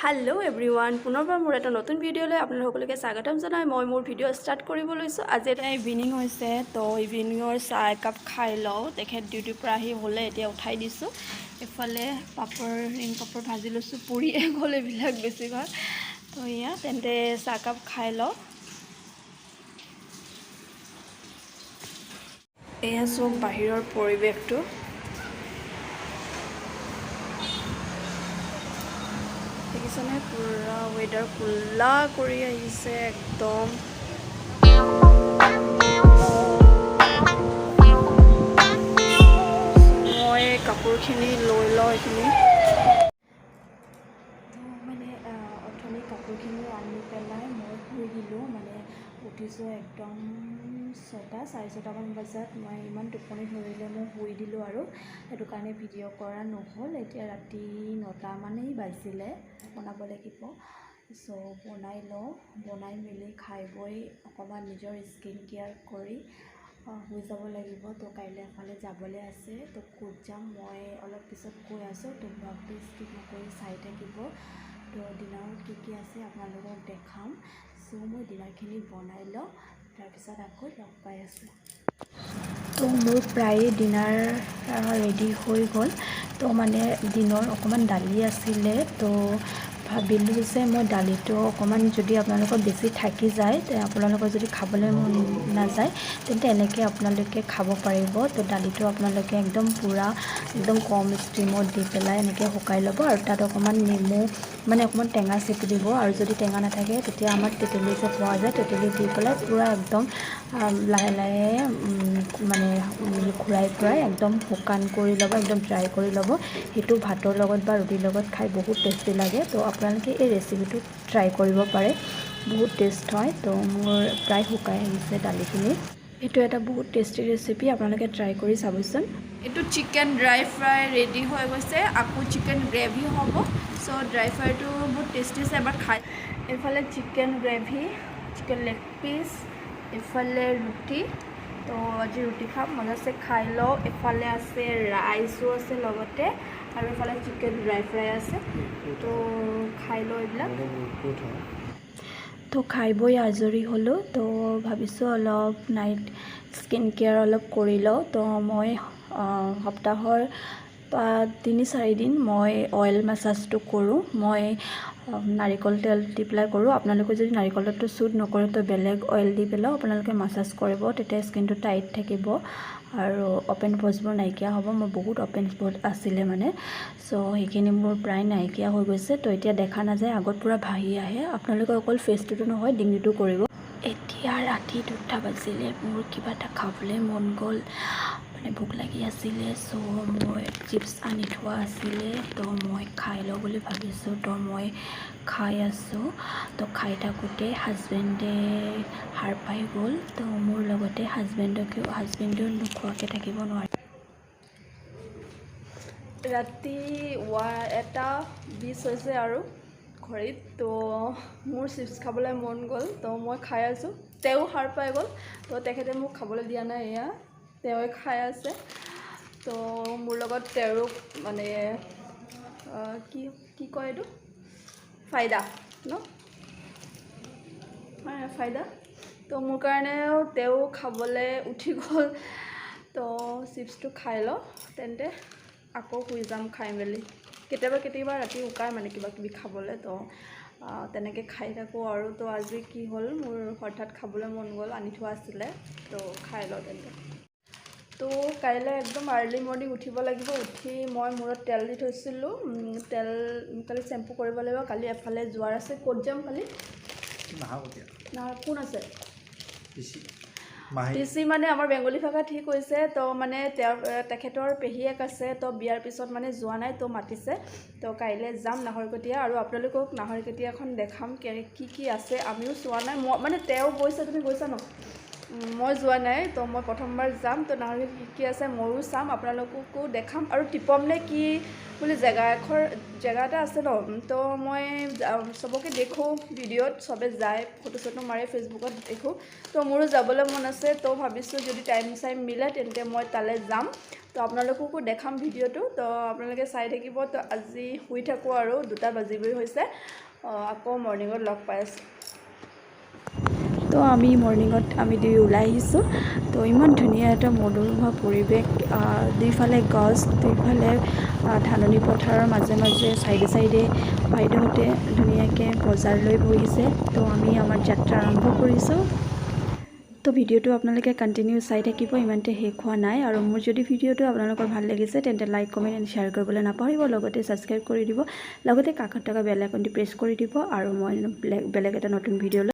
Hello everyone पुनर्बार मोर एटा नतुन भिडिओले आपनारा सकलोके स्वागतम जनाई मैं मोर भिडिओ स्टार्ट करिब लैसो। आज एटा इभिनिंग होइसे तो इभिनिंगर चाह एकाप खाई लওঁ। तेखेत डिउटिर পৰা আহি হলে এতিয়া উঠাই দিছো। এফালে পাপৰ ৰিং পাপৰ ভাজি লৈছো, পুৰিয়ে গ'ল এইবিলাক বেছিভাগ। তো ইয়া তেন্তে চাহকাপ খাই লওঁ। এয়া চব বাহিৰৰ পৰিৱেশটো। দেখিছেনে পুৰা ওয়েদাৰ কুলা কৰি আহিছে একদম। মই কাপোৰখিনি লৈ লওঁ এইখিনি। মানে অথনি কাপোৰখিনি আনি পেলাই মই শুই দিলোঁ। মানে উঠিছোঁ একদম 6টা 6:30মান বজাত। মই ইমান টোপনি ধৰিলে মই শুই দিলোঁ আৰু সেইটো কাৰণে ভিডিঅ' কৰা নহ'ল। এতিয়া ৰাতি 9টামানেই বাজিলে। বনাব লাগিব। সো বনাই লওঁ, বনাই মেলি খাই বৈ অকণমান নিজৰ স্কিন কেয়াৰ কৰি শুই যাব লাগিব। তো কাইলৈ এফালে যাবলৈ আছে, তো ক'ত যাম মই অলপ পিছত কৈ আছোঁ। তো ব্লগটো স্কিপ নকৰি চাই থাকিব। তো ডিনাৰত কি আছে আপোনালোকক দেখাম। সো মই ডিনাৰখিনি বনাই লওঁ, তাৰপিছত আকৌ লগ পাই আছোঁ। তো মোৰ প্ৰায় ডিনাৰ ৰেডি হৈ গ'ল। তো মানে দিনৰ অকণমান দালি আছিলে, তো ভাবিলোঁ যে মই দালিটো অকণমান যদি আপোনালোকৰ বেছি থাকি যায়, আপোনালোকৰ যদি খাবলৈ মন নাযায় তেন্তে এনেকৈ আপোনালোকে খাব পাৰিব। তো দালিটো আপোনালোকে একদম পূৰা একদম কম ষ্টিমত দি পেলাই এনেকৈ শুকাই ল'ব আৰু তাত অকণমান নেমু মানে অকণমান টেঙা চেপি দিব। আৰু যদি টেঙা নাথাকে তেতিয়া আমাৰ তেতেলী যে পোৱা যায়, তেতেলী দি পেলাই পূৰা একদম লাহে লাহে মানে ঘূৰাই একদম শুকান কৰি ল'ব, একদম ড্ৰাই কৰি ল'ব। সেইটো ভাতৰ লগত বা ৰুটিৰ লগত খাই বহুত টেষ্টি লাগে। তো আপোনালোকে এই ৰেচিপিটো ট্ৰাই কৰিব পাৰে, বহুত টেষ্ট হয়। তো মোৰ প্ৰায় শুকাই আহিছে দালিখিনি। এইটো এটা বহুত টেষ্টি ৰেচিপি, আপোনালোকে ট্ৰাই কৰি চাবচোন। এইটো চিকেন ড্ৰাই ফ্ৰাই ৰেডি হৈ গৈছে, আকৌ চিকেন গ্ৰেভি হ'ব। চ' ড্ৰাই ফ্ৰাইটো বহুত টেষ্টি আছে, এবাৰ খাই। এইফালে chicken gravy, chicken leg piece, এইফালে ৰুটি। তো আজি ৰুটি খাম, মজাছে খাই লওঁ। এফালে আছে ৰাইচো আছে লগতে, আৰু এফালে চিকেন ড্ৰাই ফ্ৰাই আছে। তো খাই লওঁ এইবিলাক। তো খাই বৈ আজৰি হ'লোঁ। তো ভাবিছোঁ অলপ নাইট স্কিন কেয়াৰ অলপ কৰি লওঁ। তো মই সপ্তাহৰ 3-4 দিন মই অইল মাছাজটো কৰোঁ। মই নাৰিকল তেল দি পেলাই কৰোঁ। আপোনালোকে যদি নাৰিকল তেলটো শ্বুট নকৰে তো বেলেগ অইল দি পেলাইও আপোনালোকে মাছাজ কৰিব, তেতিয়া স্কিনটো টাইট থাকিব আৰু অপেন প'ৰ্ছবোৰ নাইকিয়া হ'ব। মোৰ বহুত অপেন প'ৰ্ছ আছিলে মানে, চ' সেইখিনি মোৰ প্ৰায় নাইকিয়া হৈ গৈছে। তো এতিয়া দেখা নাযায়, আগত পূৰা ভাহি আহে। আপোনালোকে অকল ফেচটোতো নহয় ডিঙিটো কৰিব। এতিয়া ৰাতি 2টা বাজিলে, মোৰ কিবা এটা খাবলৈ মন গ'ল, মানে ভোক লাগি আছিলে। চ' মই চিপছ আনি থোৱা আছিলে, তো মই খাই লওঁ বুলি ভাবিছোঁ। তো মই খাই আছোঁ। তো খাই থাকোঁতে হাজবেণ্ডে সাৰ পাই গ'ল। তো মোৰ লগতে হাজবেণ্ডেও নোখোৱাকৈ থাকিব নোৱাৰে। ৰাতি 1:20 হৈছে আৰু ঘড়ীত। তো মোৰ চিপছ খাবলৈ মন গ'ল, তো মই খাই আছোঁ। তেওঁ সাৰ পাই গ'ল, তো তেখেতে মোক খাবলৈ দিয়া নাই। এয়া তেওঁৱে খাই আছে। তো মোৰ লগত তেওঁক মানে কি কয় এইটো, ফাইদা ন, ফাইদা। তো মোৰ কাৰণেও তেওঁ খাবলৈ উঠি গ'ল। তো চিপছটো খাই লওঁ, তেন্তে আকৌ শুই যাম খাই মেলি। কেতিয়াবা ৰাতি উকায় মানে কিবা কিবি খাবলৈ, তো তেনেকৈ খাই থাকোঁ আৰু। তো আজি কি হ'ল, মোৰ হঠাৎ খাবলৈ মন গ'ল, আনি থোৱা আছিলে। তো খাই লওঁ তেন্তে। তো কাইলৈ একদম আৰ্লি মৰ্ণিং উঠিব লাগিব। উঠি মই মূৰত তেল দি থৈছিলোঁ, তেল কালি চেম্পু কৰিব লাগিব। কালি এফালে যোৱাৰ আছে। ক'ত যাম কালি? কোন আছে? পিচি মানে আমাৰ বেংগলী ভাষাত ঠিক হৈছে। তো মানে তেখেতৰ পেহীয়েক আছে, তো বিয়াৰ পিছত মানে যোৱা নাই, তো মাতিছে। তো কাইলৈ যাম নাহৰকটীয়া, আৰু আপোনালোকক নাহৰকটীয়াখন দেখাম কি আছে। আমিও চোৱা নাই, মই মানে তেওঁ গৈছে, তুমি গৈছা ন? মই যোৱা নাই। তো মই প্ৰথমবাৰ যাম। তো নাহৰকটীয়াত কি আছে ময়ো চাম, আপোনালোককো দেখাম। আৰু টিপম নে কি বুলি জেগা এটা আছে ন, তো মই চবকে দেখোঁ ভিডিঅ'ত, চবে যায়, ফটো চটো মাৰে, ফেচবুকত দেখোঁ। তো মোৰো যাবলৈ মন আছে। তো ভাবিছোঁ যদি টাইম মিলে তেন্তে মই তালৈ যাম। তো আপোনালোককো দেখাম ভিডিঅ'টো, তো আপোনালোকে চাই থাকিব। তো আজি শুই থাকোঁ আৰু 2টা বাজিবই হৈছে, আকৌ মৰ্ণিঙত লগ পাই আছোঁ। তো আমি মৰ্ণিঙত আমি দুই ওলাই আহিছোঁ। তো ইমান ধুনীয়া এটা মনোমোহা পৰিৱেশ, দুইফালে গছ, দুইফালে ধাননি পথাৰৰ মাজে মাজে চাইডে চাইডে বাইদেউহঁতে ধুনীয়াকৈ বজাৰ লৈ বহিছে। তো আমি আমাৰ যাত্ৰা আৰম্ভ কৰিছোঁ। তো ভিডিঅ'টো আপোনালোকে কণ্টিনিউ চাই থাকিব, ইমানতে শেষ হোৱা নাই। আৰু মোৰ যদি ভিডিঅ'টো আপোনালোকৰ ভাল লাগিছে তেন্তে লাইক, কমেণ্ট এণ্ড শ্বেয়াৰ কৰিবলৈ নাপাহৰিব। লগতে ছাবস্ক্ৰাইব কৰি দিব, লগতে কাষত থকা বেল আইকনটি প্ৰেছ কৰি দিব। আৰু মই বেলেগ এটা নতুন ভিডিঅ'